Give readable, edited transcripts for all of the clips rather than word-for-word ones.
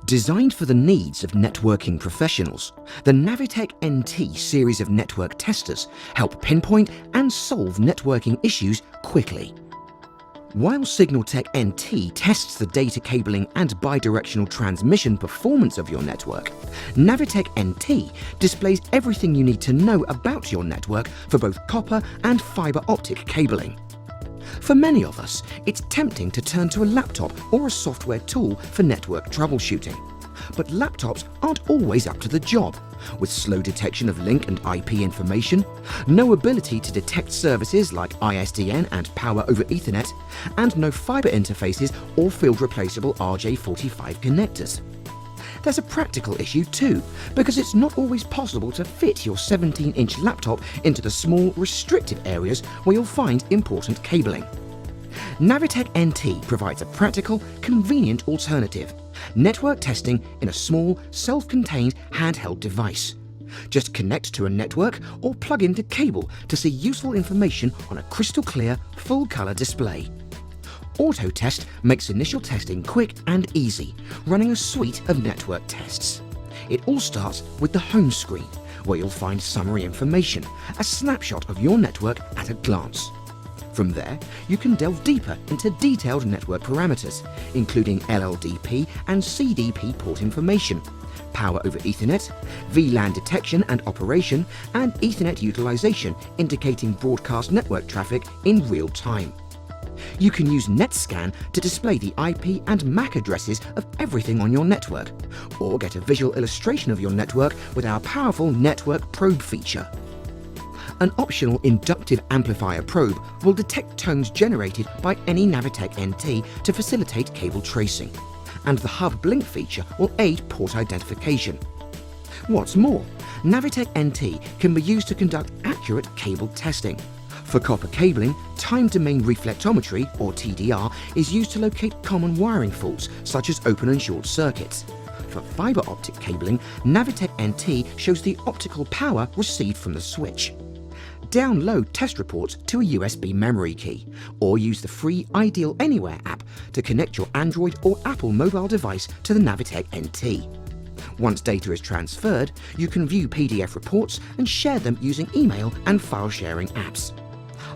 Designed for the needs of networking professionals, the NaviTEK NT series of network testers help pinpoint and solve networking issues quickly. While SignalTech NT tests the data cabling and bidirectional transmission performance of your network, NaviTEK NT displays everything you need to know about your network for both copper and fibre optic cabling. For many of us, it's tempting to turn to a laptop or a software tool for network troubleshooting. But laptops aren't always up to the job, with slow detection of link and IP information, no ability to detect services like ISDN and Power over Ethernet, and no fibre interfaces or field replaceable RJ45 connectors. There's a practical issue too, because it's not always possible to fit your 17-inch laptop into the small, restricted areas where you'll find important cabling. NaviTEK NT provides a practical, convenient alternative: network testing in a small, self-contained handheld device. Just connect to a network or plug into cable to see useful information on a crystal clear, full-color display. Autotest makes initial testing quick and easy, running a suite of network tests. It all starts with the home screen, where you'll find summary information, a snapshot of your network at a glance. From there, you can delve deeper into detailed network parameters, including LLDP and CDP port information, Power over Ethernet, VLAN detection and operation, and Ethernet utilization, indicating broadcast network traffic in real time. You can use NetScan to display the IP and MAC addresses of everything on your network, or get a visual illustration of your network with our powerful Network Probe feature. An optional inductive amplifier probe will detect tones generated by any NaviTEK NT to facilitate cable tracing, and the Hub Blink feature will aid port identification. What's more, NaviTEK NT can be used to conduct accurate cable testing. For copper cabling, time domain reflectometry, or TDR, is used to locate common wiring faults such as open and short circuits. For fibre optic cabling, NaviTEK NT shows the optical power received from the switch. Download test reports to a USB memory key, or use the free IDEAL AnyWare app to connect your Android or Apple mobile device to the NaviTEK NT. Once data is transferred, you can view PDF reports and share them using email and file sharing apps.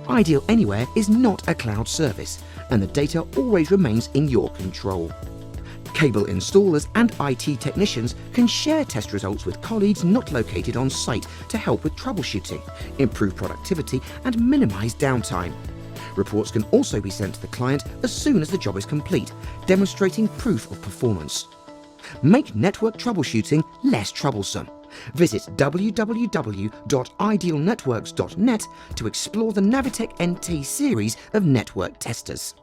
IDEAL AnyWare is not a cloud service, and the data always remains in your control. Cable installers and IT technicians can share test results with colleagues not located on site to help with troubleshooting, improve productivity, and minimize downtime. Reports can also be sent to the client as soon as the job is complete, demonstrating proof of performance. Make network troubleshooting less troublesome. Visit www.idealnetworks.net to explore the NaviTEK NT series of network testers.